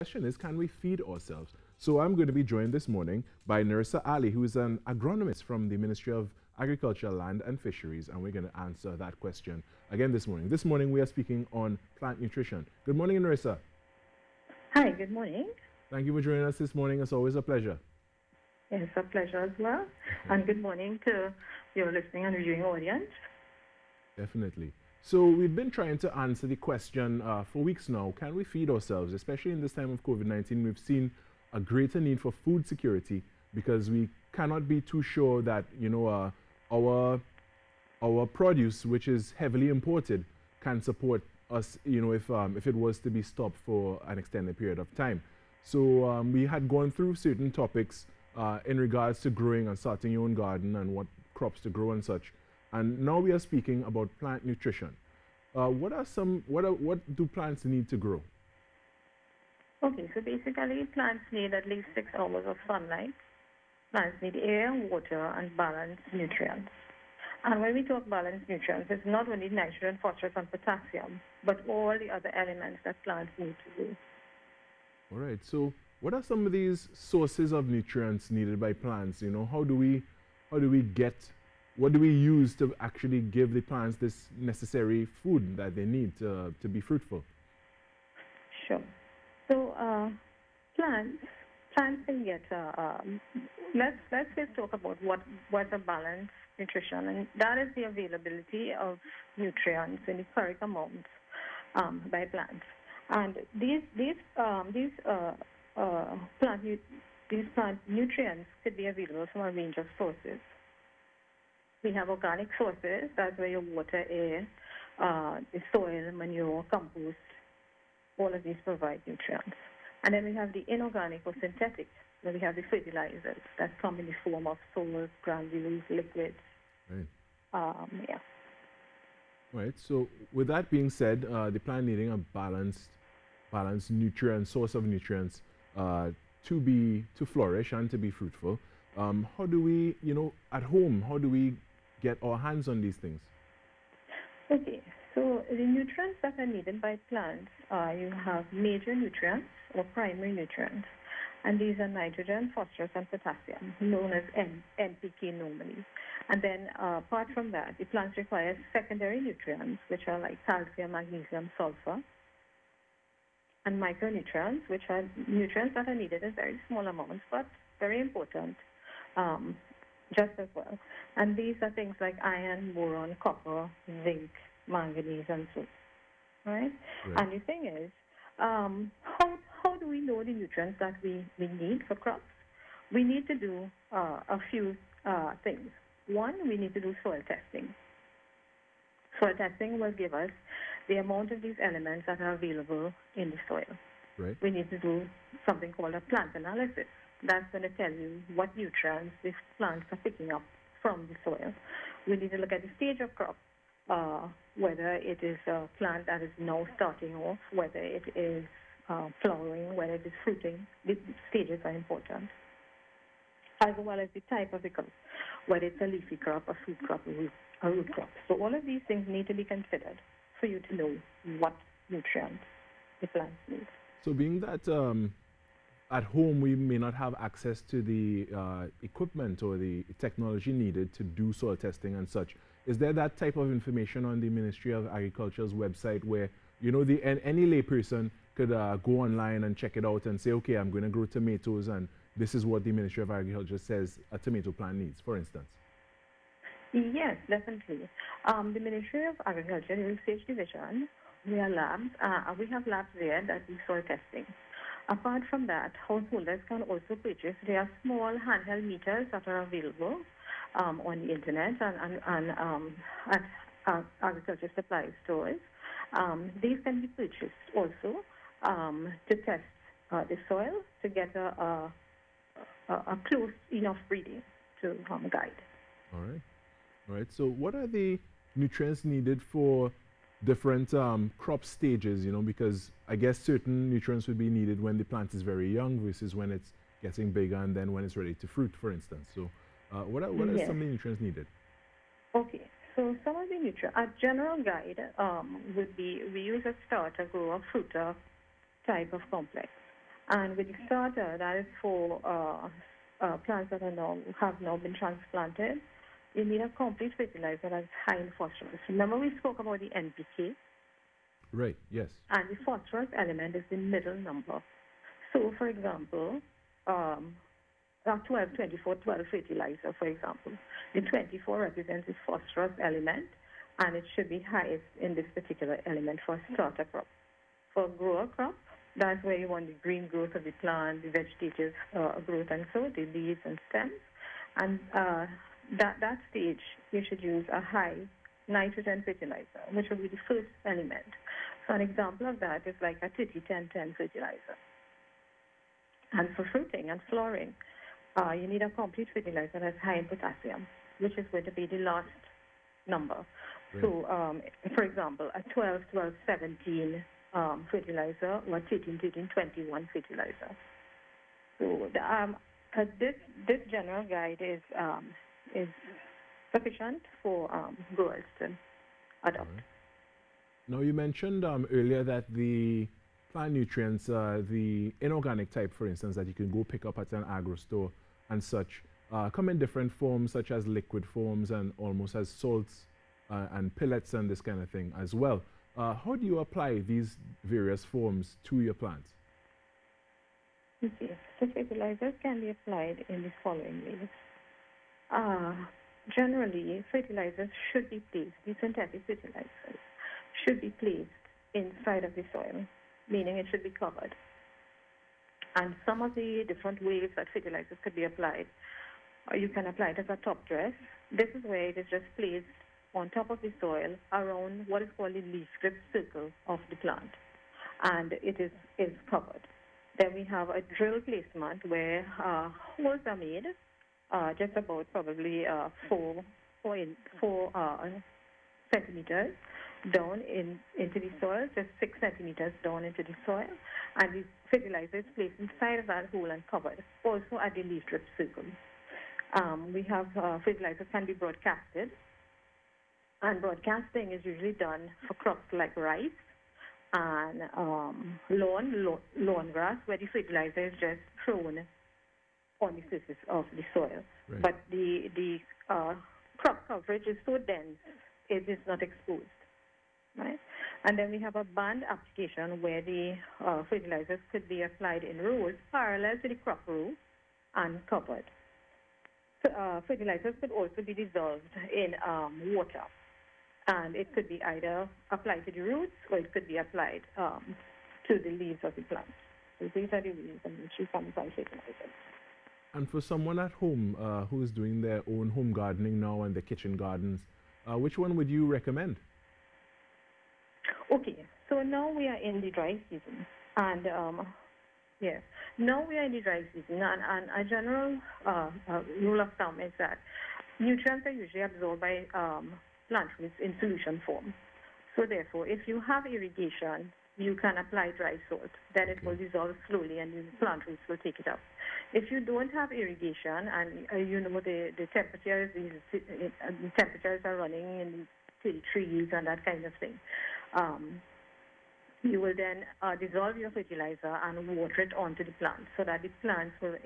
question is, can we feed ourselves? So I'm going to be joined this morning by Nerissa Ali, who is an agronomist from the Ministry of Agriculture, Land and Fisheries, and we're going to answer that question again this morning. This morning we are speaking on plant nutrition. Good morning, Nerissa. Hi, good morning. Thank you for joining us this morning. It's always a pleasure. It's a pleasure as well. And good morning to your listening and viewing audience. Definitely. So we've been trying to answer the question for weeks now. Can we feed ourselves? Especially in this time of COVID-19, we've seen a greater need for food security because we cannot be too sure that, our produce, which is heavily imported, can support us, if it was to be stopped for an extended period of time. So we had gone through certain topics in regards to growing and starting your own garden and what crops to grow and such. And now we are speaking about plant nutrition. What do plants need to grow? Okay, so basically plants need at least 6 hours of sunlight. Plants need air, water, and balanced nutrients. And when we talk balanced nutrients, it's not only nitrogen, phosphorus, and potassium, but all the other elements that plants need to do. All right, so what are some of these sources of nutrients needed by plants? What do we use to actually give the plants this necessary food that they need to be fruitful? Sure. So plants can get. Let's just talk about what's a balanced nutrition, and that is the availability of nutrients in the correct amounts by plants. And these plant nutrients could be available from a range of sources. We have organic sources, that's where your water, air, the soil, manure, compost, all of these provide nutrients. And then we have the inorganic or synthetic, where we have the fertilizers that come in the form of salts, granules, liquids. Right. Yeah. Right. So with that being said, the plant needing a balanced nutrient source of nutrients to flourish and to be fruitful. How do we, at home, how do we get our hands on these things? Okay, so the nutrients that are needed by plants, you have major nutrients or primary nutrients, and these are nitrogen, phosphorus, and potassium, known as NPK normally. And then apart from that, the plants require secondary nutrients, which are like calcium, magnesium, sulfur, and micronutrients, which are nutrients that are needed in very small amounts, but very important. Just as well. And these are things like iron, boron, copper, zinc, manganese, and so on. Right? And the thing is, how do we know the nutrients that we need for crops? We need to do a few things. One, we need to do soil testing. Soil testing will give us the amount of these elements that are available in the soil. Right. We need to do something called a plant analysis. That's going to tell you what nutrients these plants are picking up from the soil. We need to look at the stage of crop, whether it is a plant that is now starting off, whether it is flowering, whether it is fruiting. These stages are important, as well as the type of the crop, whether it's a leafy crop, a fruit crop, a root crop. So all of these things need to be considered for you to know what nutrients the plants need. So being that at home we may not have access to the equipment or the technology needed to do soil testing and such, is there that type of information on the Ministry of Agriculture's website where any layperson could go online and check it out and say, okay, I'm going to grow tomatoes and this is what the Ministry of Agriculture says a tomato plant needs, for instance? Yes, definitely. The Ministry of Agriculture, the Research Division, we have labs there that do soil testing. Apart from that, householders can also purchase. There are small handheld meters that are available on the internet and at agriculture supply stores. These can be purchased also to test the soil to get a close enough reading to guide. All right. So what are the nutrients needed for different crop stages, because I guess certain nutrients would be needed when the plant is very young versus when it's getting bigger and then when it's ready to fruit, for instance. So what are some of the nutrients needed? Okay, so some of the nutrients, a general guide would be we use a starter, grower, fruiter type of complex. And with the starter, that is for plants that have now been transplanted, you need a complete fertilizer that's high in phosphorus. Remember we spoke about the NPK? Right, yes. And the phosphorus element is the middle number. So, for example, 12, 24, 12 fertilizer, for example. The 24 represents the phosphorus element, and it should be highest in this particular element for a starter crop. For a grower crop, that's where you want the green growth of the plant, the vegetative growth, and so the leaves and stems. And that stage, you should use a high nitrogen fertilizer, which will be the first element. So an example of that is like a 30-10-10 fertilizer. And for fruiting and flowering, you need a complete fertilizer that's high in potassium, which is going to be the last number. Right. So, for example, a 12-12-17 fertilizer or 13-13-21 fertilizer. So this general guide is sufficient for growers to adopt. Right. Now, you mentioned earlier that the plant nutrients, the inorganic type, for instance, that you can go pick up at an agro store and such, come in different forms, such as liquid forms and almost as salts and pellets and this kind of thing as well. How do you apply these various forms to your plants? Okay, so fertilizers can be applied in the following ways. Generally, fertilizers should be placed, the synthetic fertilizers should be placed inside of the soil, meaning it should be covered. And some of the different ways that fertilizers could be applied, you can apply it as a top dress. This is where it is just placed on top of the soil around what is called the leaf strip circle of the plant, and it is covered. Then we have a drill placement where holes are made, just about probably 4 centimeters down into the soil, just 6 centimeters down into the soil, and the fertilizer is placed inside of that hole and covered, also at the leaf strip circle. We have fertilizers can be broadcasted, and broadcasting is usually done for crops like rice and lawn grass, where the fertilizer is just thrown on the surface of the soil. Right. But the crop coverage is so dense, it is not exposed. Right? And then we have a band application where the fertilizers could be applied in rows parallel to the crop row and covered. So, fertilizers could also be dissolved in water, and it could be either applied to the roots or it could be applied to the leaves of the plant. So these are the ways in which you can apply fertilizers. And for someone at home who is doing their own home gardening now and their kitchen gardens, which one would you recommend? Okay, so now we are in the dry season, and now we are in the dry season, and a general rule of thumb is that nutrients are usually absorbed by plant roots in solution form. So therefore, if you have irrigation, you can apply dry salt. Then it will dissolve slowly, and the plant roots will take it up. If you don't have irrigation, and the temperatures are running in the 33s and that kind of thing, you will then dissolve your fertilizer and water it onto the plant so that the plants will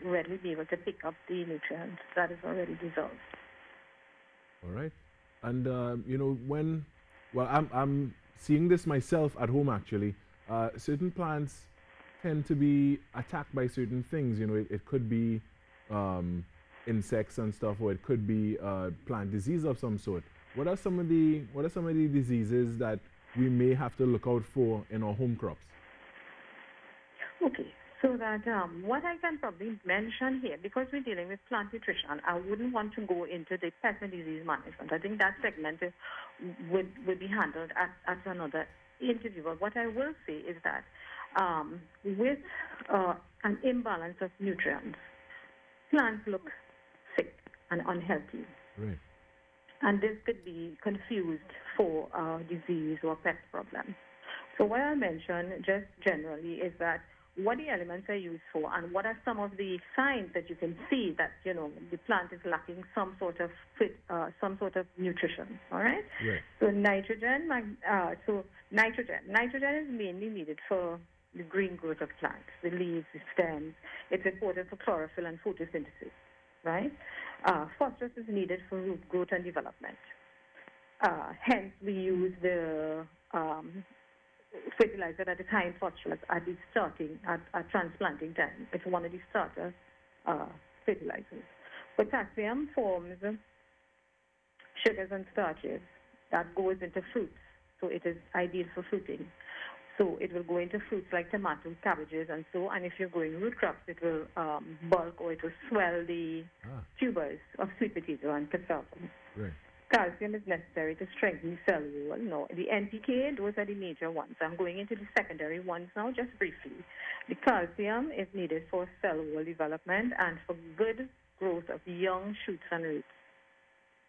readily be able to pick up the nutrients that is already dissolved. All right. And, I'm seeing this myself at home, actually. Certain plants tend to be attacked by certain things. It could be insects and stuff, or it could be plant disease of some sort. What are some of the diseases that we may have to look out for in our home crops? Okay, so that what I can probably mention here, because we're dealing with plant nutrition, I wouldn't want to go into the pest and disease management. I think that segment would be handled at another interview. But what I will say is that with an imbalance of nutrients, plants look sick and unhealthy. Right. And this could be confused for disease or pest problems. So what I mentioned just generally is that what the elements are used for and what are some of the signs that you can see that, the plant is lacking some sort of nutrition, all right? Right. So nitrogen is mainly needed for the green growth of plants, the leaves, the stems. It's important for chlorophyll and photosynthesis, right? Phosphorus is needed for root growth and development. Hence, we use the fertilizer at the time phosphorus at the starting, at transplanting time. It's one of the starter fertilizers. Potassium forms sugars and starches that goes into fruits, so it is ideal for fruiting. So it will go into fruits like tomatoes, cabbages, and so. And if you're growing root crops, it will bulk or it will swell the tubers of sweet potato and cassava. Right. Calcium is necessary to strengthen the cell wall. No, the NPK, those are the major ones. I'm going into the secondary ones now, just briefly. The calcium is needed for cell wall development and for good growth of young shoots and roots.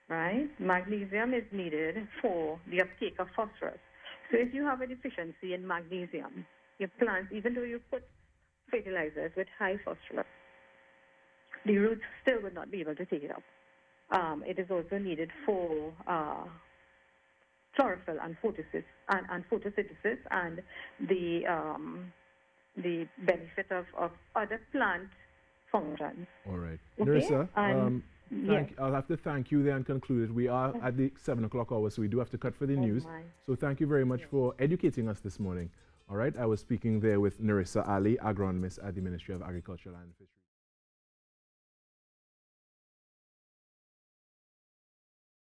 Right? Magnesium is needed for the uptake of phosphorus. So if you have a deficiency in magnesium, your plants, even though you put fertilizers with high phosphorus, the roots still would not be able to take it up. It is also needed for chlorophyll and photosynthesis and the benefit of other plant functions. All right. Okay? Nerissa, yes. I'll have to thank you there and conclude it. We are at the 7 o'clock hour, so we do have to cut for the news. So thank you very much for educating us this morning. All right. I was speaking there with Nerissa Ali, agronomist at the Ministry of Agriculture and Fisheries.